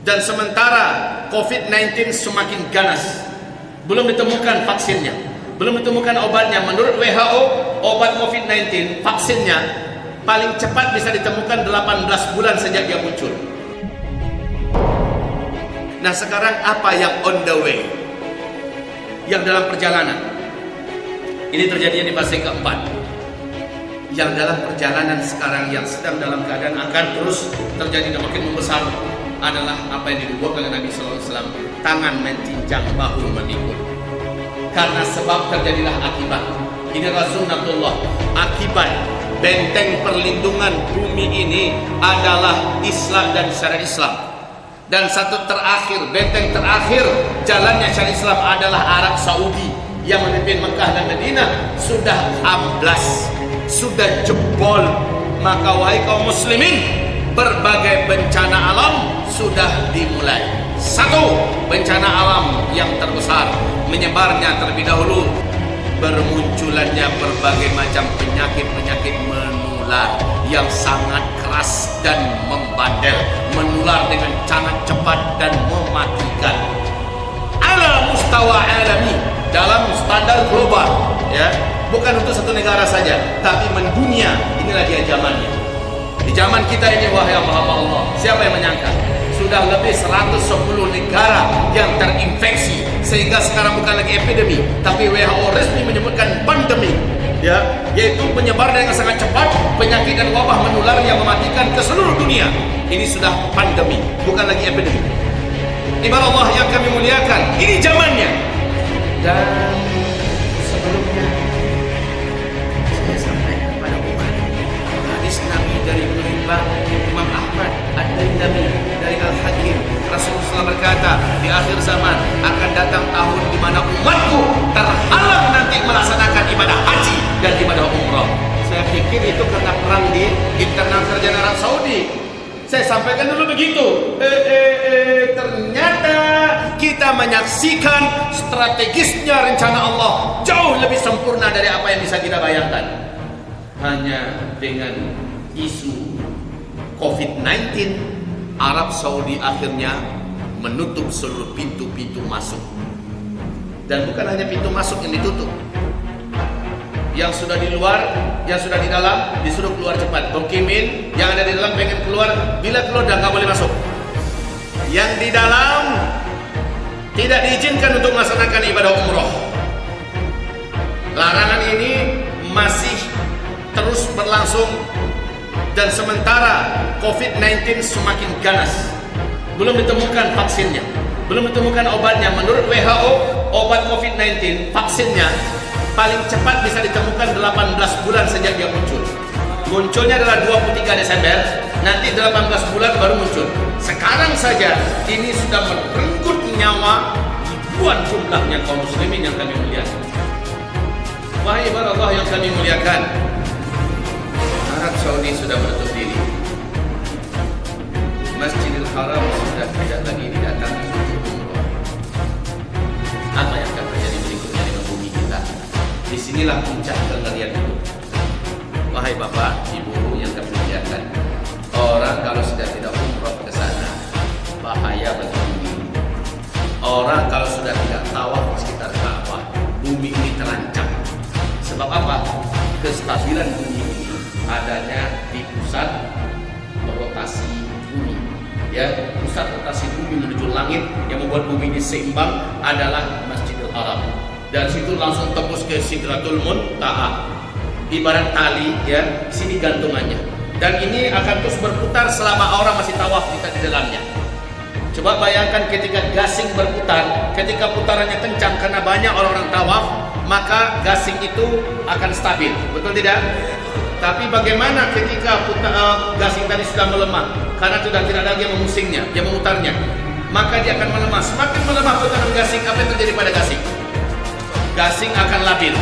Dan sementara COVID-19 semakin ganas, belum ditemukan vaksinnya, belum ditemukan obatnya. Menurut WHO, obat COVID-19 vaksinnya paling cepat bisa ditemukan 18 bulan sejak dia muncul. Nah, sekarang apa yang on the way, yang dalam perjalanan? Ini terjadinya di fase keempat. Yang dalam perjalanan sekarang, yang sedang dalam keadaan akan terus terjadi dan makin membesar, adalah apa yang dibuat oleh Nabi SAW, tangan mencincang, bahu memikul. Karena sebab terjadilah akibat. Inilah sunnatullah. Akibat benteng perlindungan bumi ini adalah Islam dan syariat Islam. Dan satu terakhir, benteng terakhir jalannya syariat Islam adalah Arab Saudi yang memimpin Mekah dan Madinah. Sudah amblas, sudah jebol. Maka wahai kaum muslimin, berbagai bencana alam sudah dimulai. Satu, bencana alam yang terbesar, menyebarnya terlebih dahulu, bermunculannya berbagai macam penyakit-penyakit menular yang sangat keras dan membandel, menular dengan sangat cepat dan mematikan. Ala mustawa alami, dalam standar global, ya, bukan untuk satu negara saja, tapi mendunia. Inilah dia zamannya. Di zaman kita ini, wahai hamba Allah, siapa yang menyangka sudah lebih 110 negara yang terinfeksi, sehingga sekarang bukan lagi epidemi, tapi WHO resmi menyebutkan pandemi, ya, yaitu penyebar dengan sangat cepat, penyakit dan wabah menular yang mematikan ke seluruh dunia. Ini sudah pandemi, bukan lagi epidemi. Ibarat Allah yang kami muliakan, ini zamannya. Dan sebelumnya saya sampaikan kepada umat hadis Nabi dari Ibnu Hibban, Imam Ahmad, Ad-Dailami, dari Al-Hakim. Rasulullah SAW berkata, di akhir zaman akan datang tahun di mana umatku terhalang nanti melaksanakan ibadah haji dan ibadah umrah. Saya pikir itu karena perang di internal kerajaan Arab Saudi. Saya sampaikan dulu begitu. Ternyata kita menyaksikan strategisnya rencana Allah jauh lebih sempurna dari apa yang bisa kita bayangkan. Hanya dengan isu COVID-19, Arab Saudi akhirnya menutup seluruh pintu-pintu masuk. Dan bukan hanya pintu masuk yang ditutup, yang sudah di luar, yang sudah di dalam disuruh keluar cepat. Mukimin yang ada di dalam pengen keluar, bila keluar dah nggak boleh masuk. Yang di dalam tidak diizinkan untuk melaksanakan ibadah umroh. Larangan ini masih terus berlangsung. Dan sementara COVID-19 semakin ganas, belum ditemukan vaksinnya, belum ditemukan obatnya. Menurut WHO, obat COVID-19 vaksinnya paling cepat bisa ditemukan 18 bulan sejak dia muncul. Munculnya adalah 23 Desember, nanti 18 bulan baru muncul. Sekarang saja ini sudah merenggut nyawa ribuan jumlahnya kaum muslimin yang kami muliakan. Wahai ibarat Allah yang kami muliakan, Arab Saudi sudah menutup diri. Masjidil Haram sudah tidak lagi didatangi untuk umroh. Apa yang akan terjadi berikutnya dengan bumi kita? Disinilah puncak kengerian itu. Wahai bapak, ibu yang kami muliakan, orang kalau sudah tidak umroh ke sana, bahaya bagi bumi. Orang kalau sudah tidak tawaf di sekitar Ka'bah, bumi ini terancam. Sebab apa? Kestabilan bumi ini adanya di pusat rotasi bumi, ya, pusat rotasi bumi menuju langit yang membuat bumi ini seimbang adalah Masjidil Haram. Dan situ langsung tembus ke Sidratul Muntaha, ibarat tali, ya, sini gantungannya. Dan ini akan terus berputar selama orang masih tawaf di dalamnya. Coba bayangkan ketika gasing berputar, ketika putarannya kencang karena banyak orang-orang tawaf, maka gasing itu akan stabil, betul tidak? Tapi bagaimana ketika gasing tadi sudah melemah, karena sudah tidak ada yang memusingnya, yang memutarnya, maka dia akan melemah. Semakin melemah putaran gasing, apa yang terjadi pada gasing? Gasing akan labil,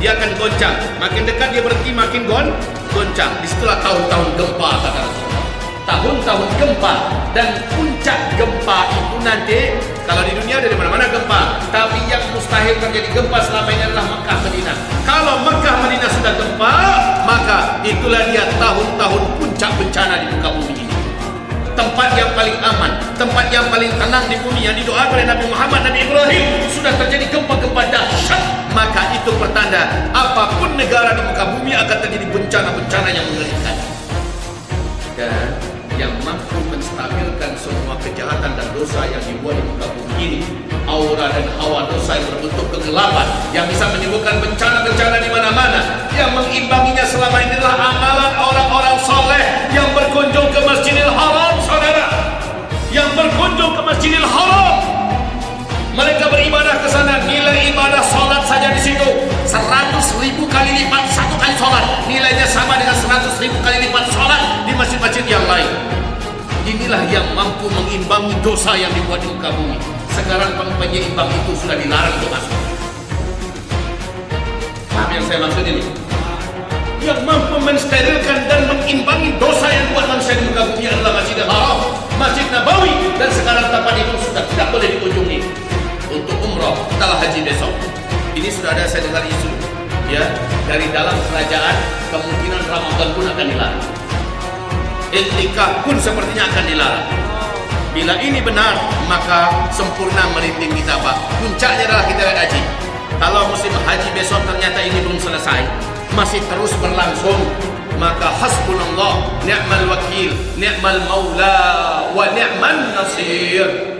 dia akan goncang. Makin dekat dia berhenti, makin goncang. Disitulah tahun-tahun gempa, kata Rasulullah. Tahun-tahun gempa, dan puncak gempa itu nanti, kalau di dunia dari mana-mana gempa, tapi yang mustahil terjadi gempa selama ini adalah Mekah Madinah. Kalau Mekah Madinah sudah gempa, maka itulah dia tahun-tahun puncak bencana di muka bumi ini. Tempat yang paling aman, tempat yang paling tenang di bumi yang didoakan oleh Nabi Muhammad, Nabi Ibrahim, sudah terjadi gempa-gempa dahsyat, maka itu pertanda apapun negara di muka bumi akan terjadi bencana-bencana yang mengerikan. Dan yang mampu menstabilkan semua kejahatan dan dosa yang dibuat di muka bumi ini, aura dan hawa dosa yang berbentuk kegelapan yang bisa menimbulkan bencana-bencana di mana-mana, yang mengimbanginya selama ini adalah amalan orang-orang soleh yang berkunjung ke Masjidil Haram, saudara, yang berkunjung ke Masjidil Haram. Mereka beribadah ke sana, nilai ibadah solat saja di situ 100.000 kali lipat satu kali solat, nilainya sama dengan 100.000 kali lipat solat di masjid-masjid yang lain. Inilah yang mampu mengimbangi dosa yang dibuat di muka bumi. Sekarang penyeimbang itu sudah dilarang untuk masuk. Paham yang saya maksud ini? Yang mampu mensterilkan dan mengimbangi dosa yang dibuat manusia di muka bumi adalah Masjidil Haram, Masjid Nabawi, dan sekarang tempat itu sudah tidak boleh dikunjungi untuk umrah setelah haji besok. Ini sudah ada, saya dengar isu ya dari dalam kerajaan, kemungkinan Ramadan pun akan dilarang, iktikaf pun sepertinya akan dilarang. Bila ini benar, maka sempurna meriting kita, Pak. Puncaknya adalah kita lihat haji. Kalau musim haji besok ternyata ini belum selesai, masih terus berlangsung, maka hasbunallah, ni'mal wakil, ni'mal maula, wa ni'man nasir.